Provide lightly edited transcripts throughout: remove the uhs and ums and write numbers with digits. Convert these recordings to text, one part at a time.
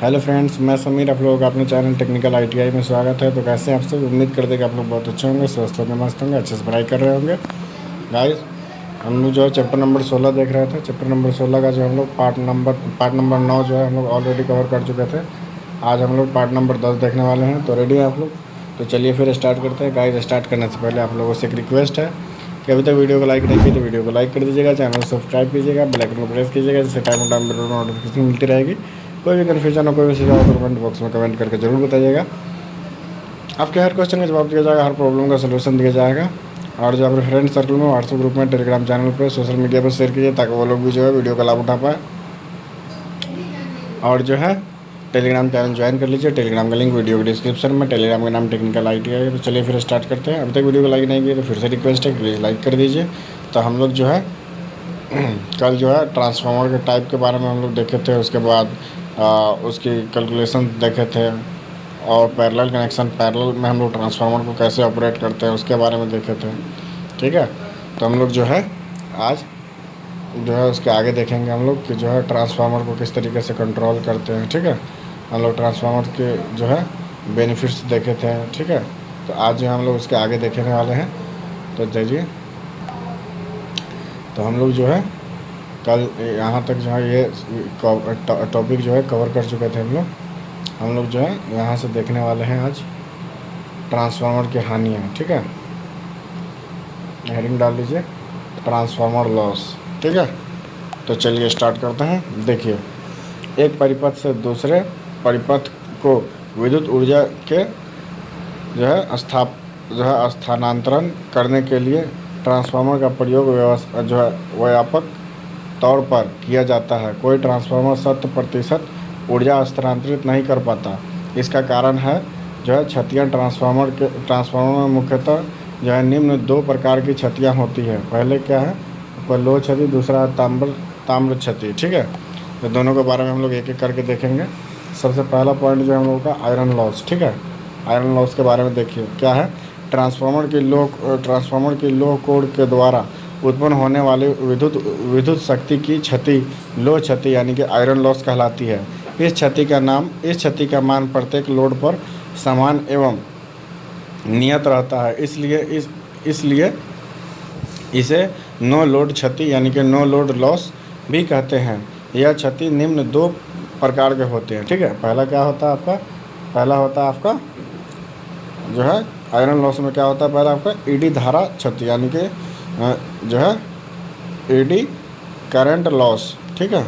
Hello friends, मैं समीर। आप लोगों का अपने चैनल टेक्निकल आईटीआई में स्वागत है। तो कैसे हैं आप सब? उम्मीद करते हैं कि आप लोग बहुत अच्छे होंगे, स्वस्थ होंगे, मस्त होंगे, अच्छे से पढ़ाई कर रहे होंगे। गाइस, हम लोग जो है चैप्टर नंबर 16 देख रहे थे। चैप्टर नंबर 16 का जो हम लोग पार्ट नंबर 9 जो है हम लोग ऑलरेडी कवर कर चुके थे। आज हम लोग पार्ट नंबर 10 देखने वाले हैं। तो रेडी हैं आप लोग? तो चलिए फिर स्टार्ट करते हैं। गाइस, स्टार्ट करने से पहले आप लोगों से एक रिक्वेस्ट है कि अभी तक वीडियो को लाइक नहीं किया तो वीडियो को लाइक कर दीजिएगा, चैनल को सब्सक्राइब कीजिएगा, बेल आइकन को प्रेस कीजिएगा, जिससे टाइम टू टाइम नोटिफिकेशन मिलती रहेगी। कोई भी कन्फ्यूजन हो, कोई भी सुझाव हो तो कमेंट बॉक्स में कमेंट करके जरूर बताइएगा। आपके हर क्वेश्चन का जवाब दिया जाएगा, हर प्रॉब्लम का सलूशन दिया जाएगा। और जो अपने फ्रेंड सर्कल में, व्हाट्सएप ग्रुप में, टेलीग्राम चैनल पर, सोशल मीडिया पर शेयर कीजिए ताकि वो लोग भी जो है वीडियो का लाभ उठा पाए। और जो है टेलीग्राम चैनल ज्वाइन कर लीजिए। टेलीग्राम का लिंक वीडियो के डिस्क्रिप्शन में। टेलीग्राम का नाम टेक्निकल आईटीआई है। तो चलिए फिर स्टार्ट करते हैं। अभी तक वीडियो को लाइक नहीं किया तो फिर से रिक्वेस्ट है, प्लीज़ लाइक कर दीजिए। तो हम लोग जो है कल जो है ट्रांसफार्मर के टाइप के बारे में हम लोग देखे थे। उसके बाद उसकी कैलकुलेशन देखे थे। और पैरेलल कनेक्शन, पैरेलल में हम लोग ट्रांसफार्मर को कैसे ऑपरेट करते हैं उसके बारे में देखे थे। ठीक है, तो हम लोग जो है आज जो है उसके आगे देखेंगे हम लोग कि जो है ट्रांसफार्मर को किस तरीके से कंट्रोल करते हैं। ठीक है, हम लोग ट्रांसफार्मर के जो है बेनिफिट्स देखे थे। ठीक है, तो आज जो हम लोग उसके आगे देखने वाले हैं। तो देखिए, तो हम लोग जो है कल यहाँ तक जो है ये टॉपिक जो है कवर कर चुके थे हम लोग जो है यहाँ से देखने वाले हैं आज ट्रांसफार्मर की हानियाँ। ठीक है, हेडिंग डाल लीजिए, ट्रांसफार्मर लॉस। ठीक है, तो चलिए स्टार्ट करते हैं। देखिए, एक परिपथ से दूसरे परिपथ को विद्युत ऊर्जा के जो है स्थानांतरण करने के लिए ट्रांसफार्मर का प्रयोग जो है व्यापक तौर पर किया जाता है। कोई ट्रांसफार्मर 100% ऊर्जा स्थानांतरित नहीं कर पाता। इसका कारण है जो है क्षतियाँ। ट्रांसफार्मर में मुख्यतः जो है निम्न दो प्रकार की क्षतियाँ होती है। पहले क्या है? पर लोह क्षति, दूसरा है ताम्र क्षति। ठीक है, तो दोनों के बारे में हम लोग एक एक करके देखेंगे। सबसे पहला पॉइंट जो है हम लोगों का आयरन लॉस। ठीक है, आयरन लॉस के बारे में देखिए क्या है। ट्रांसफार्मर की लोह कोर के द्वारा उत्पन्न होने वाली विद्युत शक्ति की क्षति लोह क्षति यानी कि आयरन लॉस कहलाती है। इस क्षति का मान प्रत्येक लोड पर समान एवं नियत रहता है। इसलिए इसे नो लोड क्षति यानी कि नो लोड लॉस भी कहते हैं। यह क्षति निम्न दो प्रकार के होते हैं। ठीक है, पहला क्या होता है आपका? पहला होता है आपका जो है आयरन लॉस में क्या होता है? पहला आपका ईडी धारा क्षति यानी कि जो है ईडी करंट लॉस। ठीक है,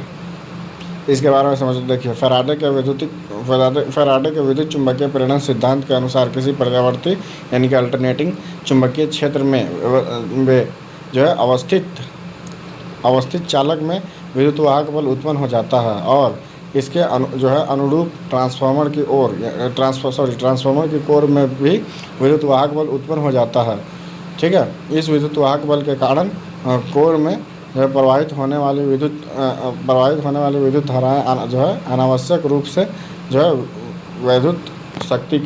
इसके बारे में समझ देखिए। फैराडे के विद्युत चुम्बकीय प्रेरण सिद्धांत के अनुसार किसी प्रत्यावर्ती यानी कि अल्टरनेटिंग चुंबकीय क्षेत्र में जो है अवस्थित चालक में विद्युत वाहक बल उत्पन्न हो जाता है और इसके जो है अनुरूप ट्रांसफार्मर की कोर में भी विद्युत वाहक बल उत्पन्न हो जाता है। ठीक है, इस विद्युत वाहक बल के कारण कोर में जो है प्रवाहित होने वाली विद्युत धाराएं जो है अनावश्यक रूप से जो है विद्युत शक्ति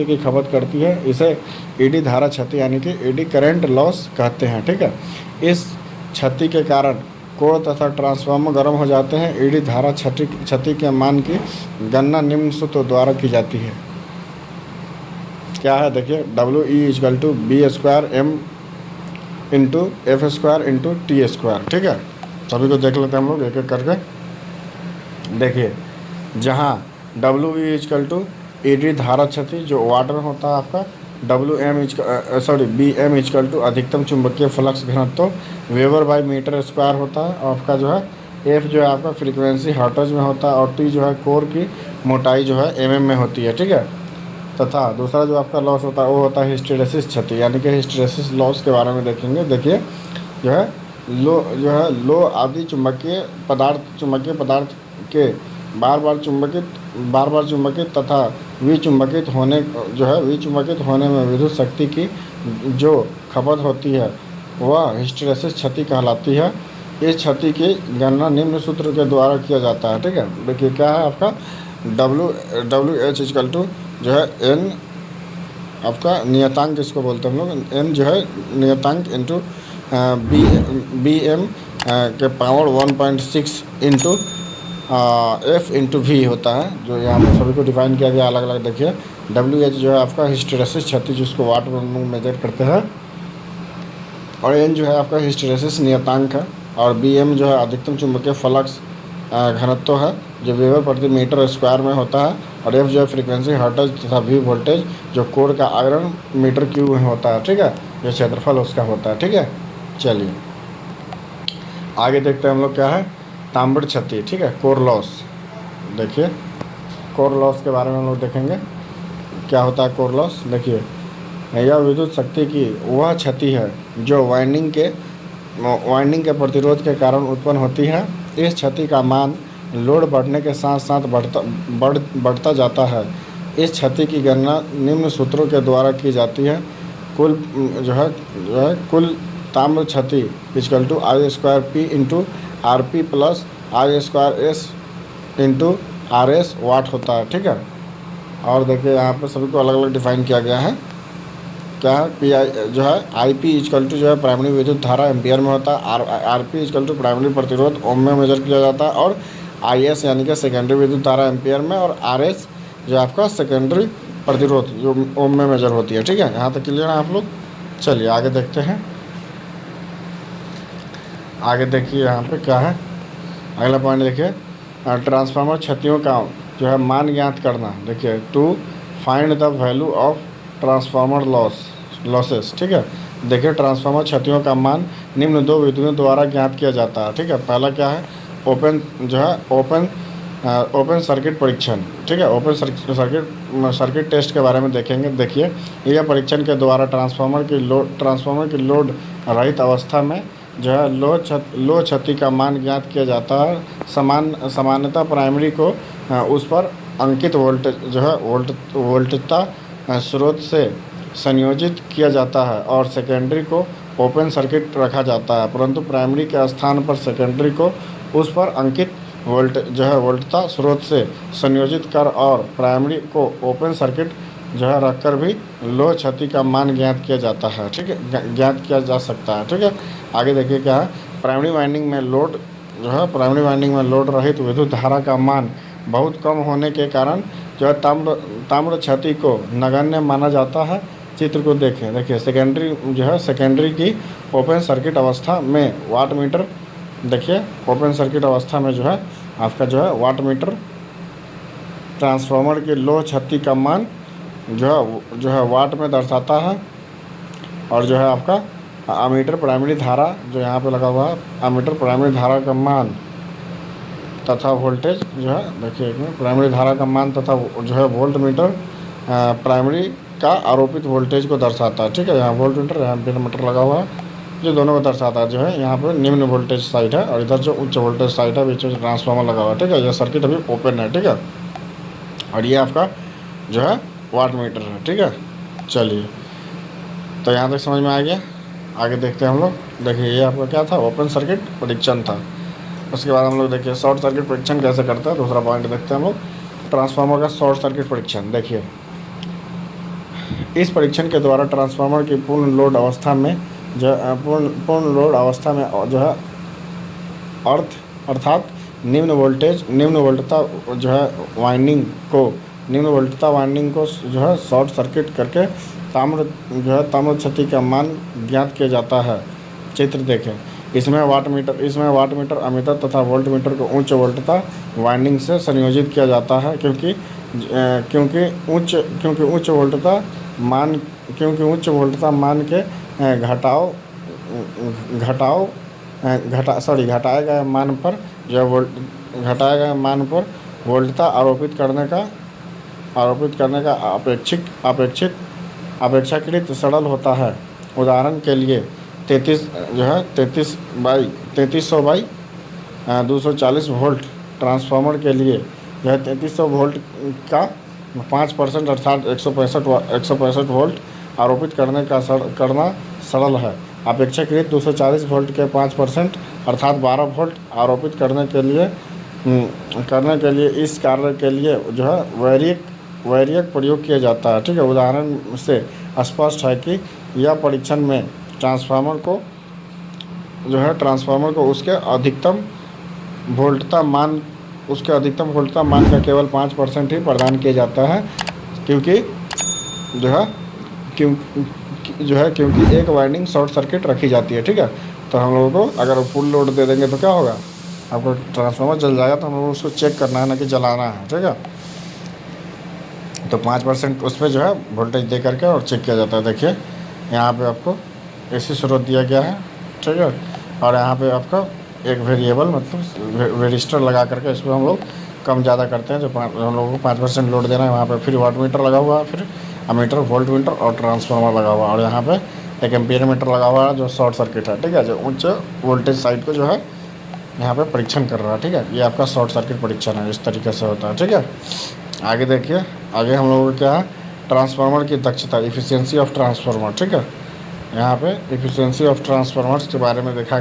की खपत करती है। इसे ईडी धारा क्षति यानी कि ईडी करंट लॉस कहते हैं। ठीक है, इस क्षति के कारण कोर तथा ट्रांसफार्मर गर्म हो जाते हैं। ईडी धारा क्षति के मान की गणना निम्न सूत्र द्वारा की जाती है। क्या है? देखिए, WE=B² M F² T²। ठीक है, सभी को देख लेते हैं हम लोग एक एक करके। देखिए, जहाँ WE=ईडी धारा क्षति जो वाटर होता है आपका, BM अधिकतम चुंबकीय फ्लक्स घनत्व वेबर/मीटर² होता है। और आपका जो है F जो है आपका फ्रीक्वेंसी हर्ट्ज में होता है और T जो है कोर की मोटाई जो है mm में होती है। ठीक है, तथा दूसरा जो आपका लॉस होता है वो होता है हिस्टेरेसिस क्षति यानी कि हिस्टेरेसिस लॉस के बारे में देखेंगे। देखिए, जो है लो आदि चुंबकीय पदार्थ के बार बार चुंबकित तथा विचुंबकित होने में विद्युत शक्ति की जो खपत होती है वह हिस्टेरेसिस क्षति कहलाती है। इस क्षति की गणना निम्न सूत्र के द्वारा किया जाता है। ठीक है, देखिए क्या है आपका WH जो है N आपका नियतांक जिसको बोलते हैं हम लोग, N जो है नियतांक इंटू BM के power 1.6 into F into V होता है, जो यहाँ पर सभी को डिफाइन किया गया अलग अलग। देखिए डब्ल्यू एच जो है आपका हिस्टेरेसिस क्षति जिसको वाट में मेजर करते हैं, और एन जो है आपका हिस्टेरेसिस नियतांक है, और बी एम जो है अधिकतम चुंबकीय फ्लक्स घनत्व है जो वेबर प्रति मीटर स्क्वायर में होता है, और एफ जो है फ्रीक्वेंसी हर्ट्ज तथा वी वोल्टेज जो कोर का आयरन मीटर क्यूब में होता है, ठीक है, जो क्षेत्रफल उसका होता है, ठीक है। चलिए आगे देखते हैं हम लोग क्या है तांबड़ क्षति, ठीक है, कोर लॉस। देखिए कोर लॉस के बारे में हम लोग देखेंगे क्या होता है कोर लॉस। देखिए यह विद्युत शक्ति की वह क्षति है जो वाइंडिंग के प्रतिरोध के कारण उत्पन्न होती है। इस क्षति का मान लोड बढ़ने के साथ साथ बढ़ता जाता है। इस क्षति की गणना निम्न सूत्रों के द्वारा की जाती है। कुल कुल ताम्र क्षति equal to I square P into R P plus I square S into R S watt होता है, ठीक है। और देखिए यहाँ पर सभी को अलग अलग डिफाइन किया गया है। क्या है पी आई जो है आई पी इक्वल टू जो है प्राइमरी विद्युत धारा एम्पियर में होता है, R P equal to primary प्रतिरोध ओम में मेजर किया जाता है, और आई एस यानी कि सेकेंडरी विद्युत धारा एम्पियर में, और आर एस जो आपका सेकेंडरी प्रतिरोध जो ओम में मेजर होती है, ठीक है। यहाँ तक क्लियर है आप लोग। चलिए आगे देखते हैं। आगे देखिए यहाँ पे क्या है अगला पॉइंट। देखिए ट्रांसफार्मर क्षतियों का जो है मान ज्ञात करना। देखिए to find the value of transformer losses, ठीक है। देखिए ट्रांसफार्मर क्षतियों का मान निम्न दो विधियों द्वारा ज्ञात किया जाता है, ठीक है। पहला क्या है ओपन सर्किट परीक्षण, ठीक है। ओपन सर्किट टेस्ट के बारे में देखेंगे। देखिए यह परीक्षण के द्वारा ट्रांसफार्मर की लोड रहित अवस्था में जो है लो क्षति का मान ज्ञात किया जाता है। सामान्यतः प्राइमरी को उस पर अंकित वोल्टेज जो है वोल्टता स्रोत से संयोजित किया जाता है, और सेकेंडरी को ओपन सर्किट रखा जाता है, परंतु प्राइमरी के स्थान पर सेकेंडरी को उस पर अंकित वोल्टता स्रोत से संयोजित कर और प्राइमरी को ओपन सर्किट जो है रखकर भी लो क्षति का मान ज्ञात किया जाता है, ठीक है, ज्ञात किया जा सकता है, ठीक है। आगे देखिए क्या है प्राइमरी वाइंडिंग में लोड रहित विद्युत धारा का मान बहुत कम होने के कारण जो है ताम्र क्षति को नगण्य माना जाता है। चित्र को देखिए सेकेंडरी की ओपन सर्किट अवस्था में वाट मीटर, देखिए ओपन सर्किट अवस्था में जो है आपका जो है वाट मीटर ट्रांसफार्मर की लो क्षति का मान जो है वाट में दर्शाता है, और जो है आपका अमीटर प्राइमरी धारा जो यहाँ पे लगा हुआ है अमीटर प्राइमरी धारा का मान तथा वोल्टेज जो है देखिए प्राइमरी धारा का मान तथा जो है वोल्ट मीटर प्राइमरी का आरोपित वोल्टेज को दर्शाता है, ठीक है। यहाँ वोल्ट मीटर यहाँ एम्पीयर मीटर लगा हुआ है जो दोनों को दर्शाता है। जो है यहाँ पर निम्न वोल्टेज साइड है और इधर जो उच्च वोल्टेज साइड है, बीच में ट्रांसफार्मर लगा हुआ है, ठीक है। यह सर्किट अभी ओपन है, ठीक है, और ये आपका जो है वाट मीटर है, ठीक है। चलिए तो यहाँ तक समझ में आ गया। आगे देखते हैं हम लोग। देखिए ये आपका क्या था ओपन सर्किट परीक्षण था। उसके बाद हम लोग देखिए शॉर्ट सर्किट परीक्षण कैसे करते हैं, दूसरा पॉइंट देखते हैं हम लोग ट्रांसफार्मर का शॉर्ट सर्किट परीक्षण। देखिए इस परीक्षण के द्वारा ट्रांसफार्मर की पूर्ण लोड अवस्था में जो है अर्थात निम्न वोल्टता जो है वाइंडिंग को जो है शॉर्ट सर्किट करके ताम्र क्षति का मान ज्ञात किया जाता है। चित्र देखें। इसमें वाट मीटर अमीटर तथा वोल्ट मीटर को उच्च वोल्टता वाइंडिंग से संयोजित किया जाता है, क्योंकि उच्च वोल्टता मान के घटाए गए मान पर वोल्टता आरोपित करने का अपेक्षाकृत सरल होता है। उदाहरण के लिए 3300 बाई 240 वोल्ट ट्रांसफार्मर के लिए जो है 3300 वोल्ट का 5% अर्थात 165 वोल्ट आरोपित करना सरल है। अपेक्षाकृत 240 वोल्ट के 5% अर्थात 12 वोल्ट आरोपित करने के लिए इस कार्य के लिए जो है वैरियक प्रयोग किया जाता है, ठीक है। उदाहरण से स्पष्ट है कि यह परीक्षण में ट्रांसफार्मर को उसके अधिकतम वोल्टता मान उसके अधिकतम वोल्टता मान का केवल 5% ही प्रदान किया जाता है, क्योंकि जो है क्योंकि एक वाइंडिंग शॉर्ट सर्किट रखी जाती है। ठीक है, तो हम लोगों को अगर फुल लोड दे देंगे तो क्या होगा, आपको ट्रांसफार्मर जल जाएगा, तो हम लोगों को उसको चेक करना है, ना कि जलाना है। ठीक है, तो 5% उस पर जो है वोल्टेज दे करके और चेक किया जाता है। देखिए यहाँ पे आपको AC स्रोत दिया गया है। ठीक है, और यहाँ पे आपका एक वेरिएबल मतलब वेरिस्टर लगा करके इसमें हम लोग कम ज़्यादा करते हैं। जो हम लोगों को 5% लोड देना है, वहाँ पे फिर वाट मीटर लगा हुआ है, फिर अमीटर, वोल्ट मीटर और ट्रांसफार्मर लगा हुआ है, और यहाँ पे एक एम्पियर मीटर लगा हुआ है जो शॉर्ट सर्किट है। ठीक है, जो उच्च वोल्टेज साइड को जो है यहाँ पे परीक्षण कर रहा है। ठीक है, ये आपका शॉर्ट सर्किट परीक्षण है, इस तरीके से होता है। ठीक है, आगे देखिए, आगे हम लोगों को क्या है, ट्रांसफार्मर की दक्षता, इफ़िशियंसी ऑफ ट्रांसफार्मर। ठीक है, यहाँ पे इफ़िशियंसी ऑफ ट्रांसफार्मर्स के बारे में देख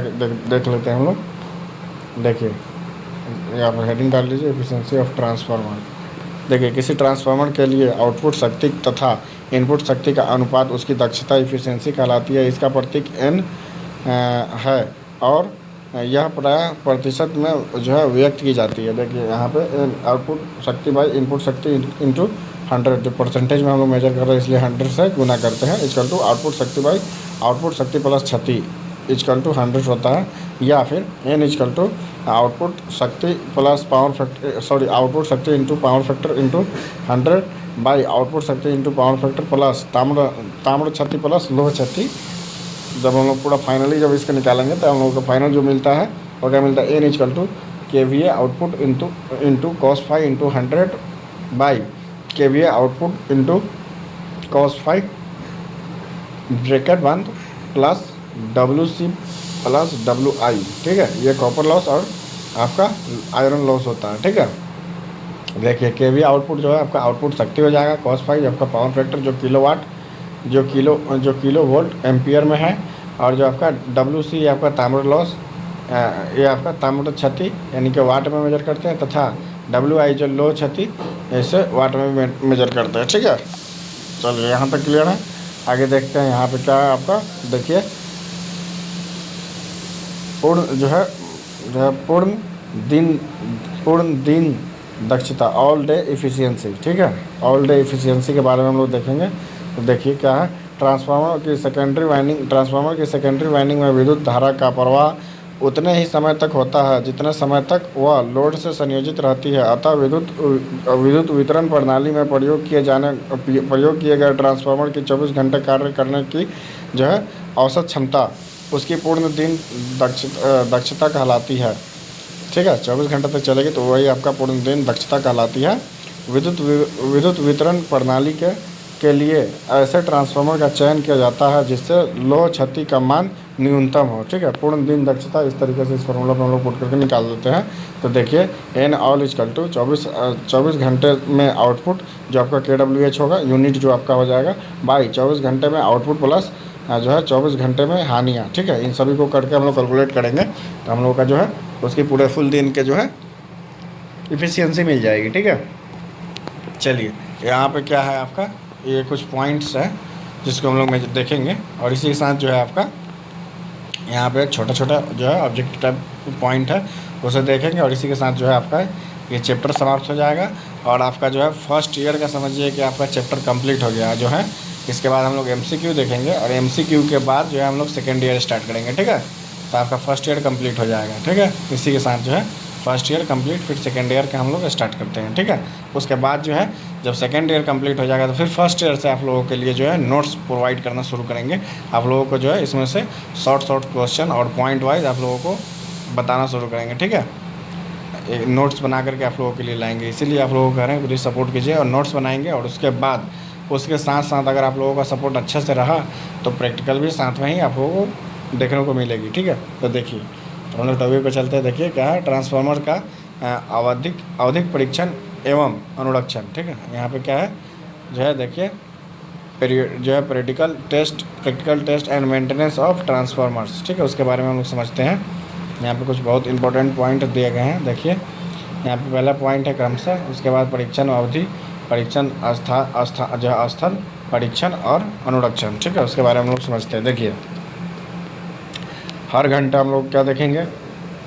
लेते हैं हम लोग। देखिए यहाँ पर हेडिंग डाल लीजिए, इफ़िशियंसी ऑफ ट्रांसफार्मर। देखिए किसी ट्रांसफार्मर के लिए आउटपुट शक्ति तथा इनपुट शक्ति का अनुपात उसकी दक्षता इफ़िशियंसी कहलाती है। इसका प्रतीक N है और यह प्रायः प्रतिशत में जो है व्यक्त की जाती है। देखिए यहाँ पे आउटपुट शक्ति बाई इनपुट शक्ति इंटू 100, जो परसेंटेज में हम लोग मेजर कर रहे हैं इसलिए 100 से गुना करते हैं, इक्वल टू आउटपुट शक्ति बाई आउटपुट शक्ति प्लस क्षति इक्वल टू 100 होता है। या फिर N इक्वल टू आउटपुट शक्ति प्लस पावर फैक्टर, आउटपुट शक्ति into power factor into 100 by output शक्ति इंटू पावर फैक्टर प्लस ताम्र क्षति प्लस लोह क्षति। जब हम लोग पूरा फाइनली जब इसका निकालेंगे तो हम लोग को फाइनल जो मिलता है वो क्या मिलता है, N equal to KVA output into cos phi into 100 by KVA output into cos phi bracket बंद प्लस WC प्लस WI। ठीक है, ये कॉपर लॉस और आपका आयरन लॉस होता है। ठीक है, देखिए KVA आउटपुट जो है आपका आउटपुट शक्ति हो जाएगा, cos फाई आपका पावर फैक्टर जो किलोवाट जो किलो वोल्ट एम्पियर में है, और जो आपका WC आपका ताम्र लॉस, ये आपका ताम्र क्षति यानी कि वाट में मेजर करते हैं, तथा WI जो लो क्षति इसे वाट में मेजर करते हैं। ठीक है, चलिए यहाँ तक क्लियर है। आगे देखते हैं यहाँ पे क्या है आपका। देखिए पूर्ण दिन दक्षता, ऑल डे इफ़िशियंसी। ठीक है, ऑल डे इफ़िशियंसी के बारे में हम लोग देखेंगे। तो देखिए क्या है, ट्रांसफार्मर की सेकेंडरी वाइंडिंग में विद्युत धारा का प्रवाह उतने ही समय तक होता है जितने समय तक वह लोड से संयोजित रहती है। अतः विद्युत वितरण प्रणाली में प्रयोग किए गए ट्रांसफार्मर की 24 घंटे कार्य करने की जो है औसत क्षमता उसकी पूर्ण दिन दक्षता कहलाती है। ठीक है, 24 घंटे तक चलेगी तो वही आपका पूर्ण दिन दक्षता कहलाती है। विद्युत वितरण प्रणाली के लिए ऐसे ट्रांसफार्मर का चयन किया जाता है जिससे लोह क्षति का मान न्यूनतम हो। ठीक है, पूर्ण दिन दक्षता इस तरीके से इस फार्मूला पर हम लोग पुट करके निकाल देते हैं। तो देखिए N ऑल इक्वल टू 24 घंटे में आउटपुट जो आपका KWH होगा, यूनिट जो आपका हो जाएगा, बाई 24 घंटे में आउटपुट प्लस जो है 24 घंटे में हानियाँ। ठीक है, इन सभी को करके हम लोग कैलकुलेट करेंगे तो हम लोग का जो है उसकी पूरे फुल दिन के जो है इफ़िशियंसी मिल जाएगी। ठीक है, चलिए यहाँ पे क्या है आपका, ये कुछ पॉइंट्स है जिसको हम लोग में देखेंगे, और इसी के साथ जो है आपका यहाँ पे छोटा छोटा जो है ऑब्जेक्टिव टाइप पॉइंट है उसे देखेंगे, और इसी के साथ जो है आपका ये चैप्टर समाप्त हो जाएगा। और आपका जो है फर्स्ट ईयर का समझिए कि आपका चैप्टर कंप्लीट हो गया जो है। इसके बाद हम लोग MCQ देखेंगे, और MCQ के बाद जो है हम लोग सेकेंड ईयर स्टार्ट करेंगे। ठीक है, तो आपका फर्स्ट ईयर कंप्लीट हो जाएगा। ठीक है, इसी के साथ जो है फर्स्ट ईयर कंप्लीट, फिर सेकेंड ईयर का हम लोग स्टार्ट करते हैं। ठीक है, उसके बाद जो है जब सेकेंड ईयर कंप्लीट हो जाएगा तो फिर फर्स्ट ईयर से आप लोगों के लिए जो है नोट्स प्रोवाइड करना शुरू करेंगे। आप लोगों को जो है इसमें से शॉर्ट क्वेश्चन और पॉइंट वाइज आप लोगों को बताना शुरू करेंगे। ठीक है, नोट्स बना करके आप लोगों के लिए लाएंगे, इसीलिए आप लोगों को कह रहे हैं प्लीज़ सपोर्ट कीजिए, और नोट्स बनाएंगे। और उसके बाद उसके साथ साथ अगर आप लोगों का सपोर्ट अच्छे से रहा तो प्रैक्टिकल भी साथ में ही आप लोगों को देखने को मिलेगी। ठीक है, तो देखिए हम लोग टॉपिक पे चलते हैं। देखिए क्या है, ट्रांसफार्मर का आवधिक परीक्षण एवं अनुरक्षण। ठीक है, यहाँ पे क्या है जो है देखिए practical test and maintenance of transformers. ठीक है, उसके बारे में हम लोग समझते हैं। यहाँ पे कुछ बहुत इंपॉर्टेंट पॉइंट दिए गए हैं। देखिए यहाँ पे पहला पॉइंट है क्रमशः, उसके बाद परीक्षण अवधि, परीक्षण स्थल परीक्षण और अनुरक्षण। ठीक है, उसके बारे में हम लोग समझते हैं। देखिए हर घंटा हम लोग क्या देखेंगे,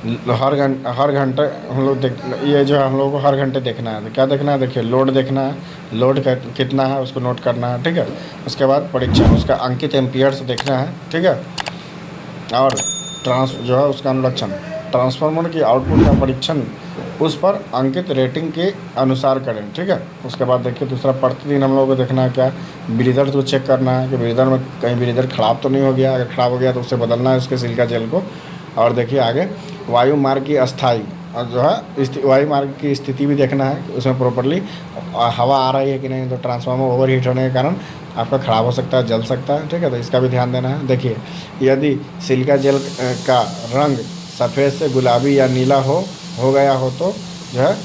हर घंटे हम लोग देख, ये जो है हम लोगों को हर घंटे देखना है। तो क्या देखना है, देखिए लोड देखना है, लोड कितना है उसको नोट करना है, ठीक है। उसके बाद परीक्षण, उसका अंकित एम्पियर्स देखना है, ठीक है। और जो है उसका अनुलक्षण, ट्रांसफार्मर की आउटपुट का परीक्षण उस पर अंकित रेटिंग के अनुसार करें, ठीक है। उसके बाद देखिए दूसरा, प्रतिदिन हम लोगों को देखना है क्या, ब्रीदर को चेक करना है कि ब्रीदर में कहीं ब्रीदर ख़राब तो नहीं हो गया। अगर ख़राब हो गया तो उसे बदलना है, उसके सिलिका जेल को। और देखिए आगे वायु मार्ग की अस्थाई और जो है वायु मार्ग की स्थिति भी देखना है कि उसमें प्रॉपरली हवा आ रही है कि नहीं। तो ट्रांसफार्मर ओवर हीट होने के कारण आपका ख़राब हो सकता है, जल सकता है, ठीक है। तो इसका भी ध्यान देना है। देखिए यदि सिलिका जेल का रंग सफ़ेद से गुलाबी या नीला हो गया हो तो जो है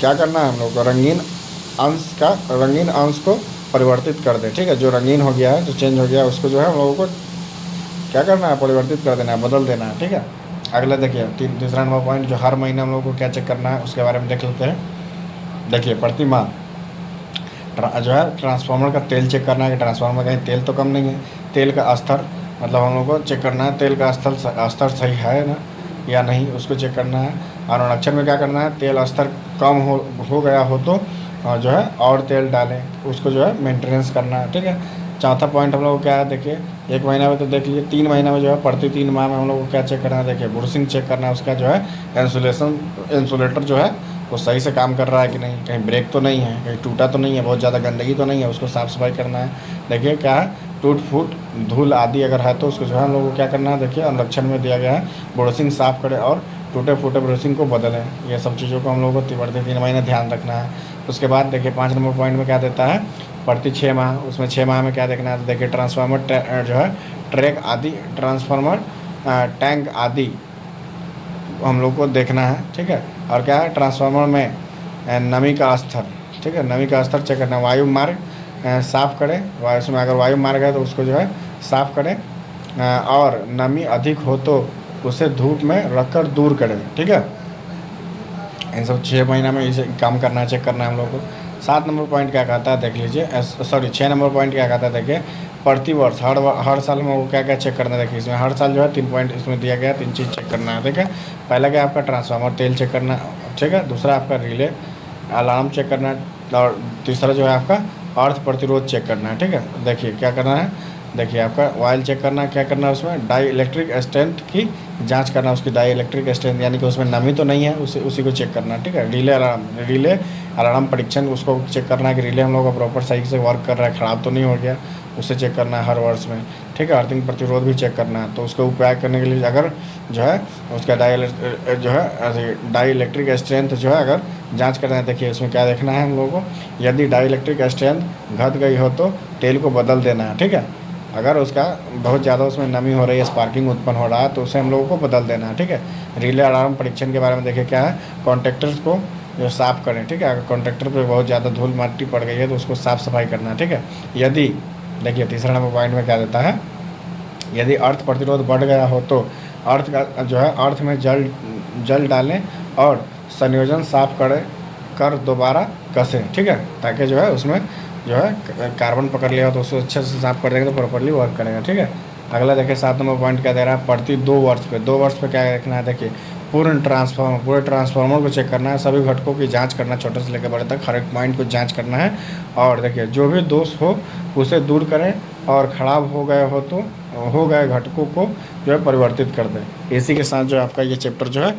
क्या करना है हम लोग को, रंगीन अंश को परिवर्तित कर दें, ठीक है। जो रंगीन हो गया है, जो चेंज हो गया है, उसको जो है हम लोगों को क्या करना है, परिवर्तित कर देना है, बदल देना है, ठीक है। अगला देखिए तीसरा नंबर पॉइंट, जो हर महीने हम लोग को क्या चेक करना है उसके बारे में देख लेते हैं। देखिए प्रति माह जो है ट्रांसफार्मर का तेल चेक करना है कि ट्रांसफार्मर कहीं तेल तो कम नहीं है। तेल का स्तर मतलब हम लोग को चेक करना है, तेल का स्तर सही है ना या नहीं, उसको चेक करना है। और अनुरक्षण में क्या करना है, तेल स्तर कम हो गया हो तो जो है और तेल डालें, उसको जो है मेंटेनेंस करना है, ठीक है। चौथा पॉइंट हम लोग को क्या है, देखिए 1 महीना में तो देख लीजिए, 3 महीना में जो है प्रति 3 माह में हम लोग को क्या चेक करना है, देखिए बुरसिंग चेक करना है उसका, जो है इंसुलेटर जो है वो सही से काम कर रहा है कि नहीं, कहीं ब्रेक तो नहीं है, कहीं टूटा तो नहीं है, बहुत ज़्यादा गंदगी तो नहीं है, उसको साफ़ सफाई करना है। देखिए क्या है, टूट फूट धूल आदि अगर है तो उसको जो है हम लोग को क्या करना है, देखिए अनुरक्षण में दिया गया है, ब्रोसिंग साफ़ करें और टूटे फूटे ब्रोसिंग को बदलें। ये सब चीज़ों को हम लोग को प्रति 3 महीने ध्यान रखना है। उसके बाद देखिए 5 नंबर पॉइंट में क्या देता है, प्रति 6 माह, उसमें 6 माह में क्या देखना है, देखिए ट्रांसफार्मर जो है ट्रैक आदि, ट्रांसफार्मर टैंक आदि हम लोग को देखना है, ठीक है। और क्या है, ट्रांसफार्मर में नमी का स्तर, ठीक है, नमी का स्तर चेक करना है। वायु मार्ग साफ़ करें, उसमें अगर वायु मार्ग है तो उसको जो है साफ़ करें। और नमी अधिक हो तो उसे धूप में रखकर दूर करें, ठीक है। इन सब 6 महीना में इसे काम करना है, चेक करना है हम लोग को। 7 नंबर पॉइंट क्या कहता है देख लीजिए, सॉरी 6 नंबर पॉइंट क्या कहता है, देखिए प्रति वर्ष हर साल में वो क्या क्या चेक करना है। देखिए इसमें हर साल जो है 3 पॉइंट इसमें दिया गया है, 3 चीज़ चेक करना है, ठीक है। पहला क्या आपका ट्रांसफार्मर तेल चेक करना है, ठीक है। दूसरा आपका रिले अलार्म चेक करना है, और तीसरा जो है आपका अर्थ प्रतिरोध चेक करना है, ठीक है। देखिए क्या करना है, देखिए आपका ऑयल चेक करना है, क्या करना है उसमें डाई इलेक्ट्रिक स्ट्रेंथ की जांच करना है, उसकी डाई इलेक्ट्रिक स्ट्रेंथ यानी कि उसमें नमी तो नहीं है, उसी को चेक करना है, ठीक है। रिले अलार्म परीक्षण, उसको चेक करना है कि रिले हम लोग का प्रॉपर सही से वर्क कर रहा है, ख़राब तो नहीं हो गया, उसे चेक करना है हर वर्ष में, ठीक है। अर्थिंग प्रतिरोध भी चेक करना है। तो उसको उपाय करने के लिए अगर जो है उसका डाई इलेक्ट्रिक स्ट्रेंथ जो है अगर जांच करना है, देखिए इसमें क्या देखना है हम लोगों को, यदि डाई इलेक्ट्रिक स्ट्रेंथ घट गई हो तो तेल को बदल देना है, ठीक है। अगर उसका बहुत ज़्यादा उसमें नमी हो रही है, स्पार्किंग उत्पन्न हो रहा है, तो उसे हम लोगों को बदल देना है, ठीक है। रिले अलार्म परीक्षण के बारे में देखिए क्या है, कॉन्ट्रैक्टर्स को जो साफ़ करें, ठीक है। अगर कॉन्ट्रैक्टर पे बहुत ज़्यादा धूल मिट्टी पड़ गई है तो उसको साफ़ सफाई करना है, ठीक है। यदि देखिए तीसरा नंबर पॉइंट में क्या देता है, यदि अर्थ प्रतिरोध बढ़ गया हो तो अर्थ का जो है अर्थ में जल डालें और संयोजन साफ कर दोबारा कसें, ठीक है, ताकि जो है उसमें जो है कार्बन पकड़ लिया हो तो उसको अच्छे से साफ़ कर देंगे तो प्रॉपर्ली वर्क करेगा, ठीक है। अगला देखिए 7 नंबर पॉइंट क्या दे रहा है, प्रति 2 वर्ष पे क्या देखना है, देखिए पूरे ट्रांसफार्मर को चेक करना है, सभी घटकों की जांच करना, छोटे से लेकर बड़े तक हर एक पॉइंट को जांच करना है। और देखिए जो भी दोष हो उसे दूर करें और ख़राब हो गए घटकों को जो है परिवर्तित कर दें। इसी के साथ जो है आपका ये चैप्टर जो है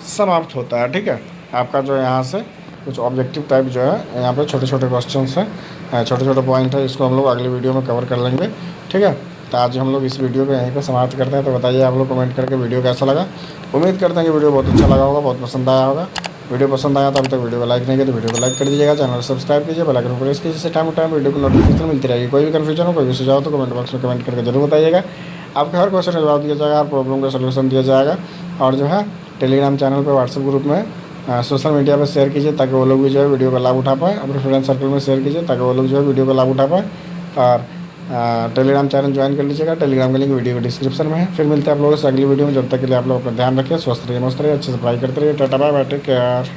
समाप्त होता है, ठीक है। आपका जो है यहाँ से कुछ ऑब्जेक्टिव टाइप जो है यहाँ पे छोटे छोटे क्वेश्चंस हैं, छोटे छोटे पॉइंट है, इसको हम लोग अगली वीडियो में कवर कर लेंगे, ठीक है। तो आज हम लोग इस वीडियो को यहीं पर समाप्त करते हैं। तो बताइए आप लोग कमेंट करके वीडियो कैसा लगा। उम्मीद करते हैं कि वीडियो बहुत अच्छा लगा होगा, बहुत पसंद आया होगा। वीडियो पसंद आया तो अभी तक वीडियो को लाइक नहीं किया तो वीडियो को लाइक कर दीजिएगा, चैनल को सब्सक्राइब कीजिए, बेल आइकन प्रेस कीजिए, जिससे टाइम टू टाइम वीडियो को नोटिफिकेशन मिलती रहेगी। कोई भी कन्फ्यूजन हो, कोई भी सुझाव तो कमेंट बॉक्स में कमेंट करके जरूर बताइएगा। आपके हर क्वेश्चन का जवाब दिया जाएगा, हर प्रॉब्लम का सलूशन दिया जाएगा। और जो है टेलीग्राम चैनल पर, व्हाट्सएप ग्रुप में, सोशल मीडिया पर शेयर कीजिए ताकि वो लोग भी जो है वीडियो का लाभ उठा पाए। अपने फ्रेंड सर्कल में शेयर कीजिए ताकि वो लोग जो है वीडियो का लाभ उठा पाए। और टेलीग्राम चैनल ज्वाइन कर लीजिएगा, टेलीग्राम का लिंक वीडियो के डिस्क्रिप्शन में है। फिर मिलते हैं आप लोगों से अगली वीडियो में, जब तक के लिए आप लोग अपना ध्यान रखिए, स्वस्थ रहिए, मस्त रहिए, अच्छे से पढ़ाई करते रहिए। Tata bye bye, take care.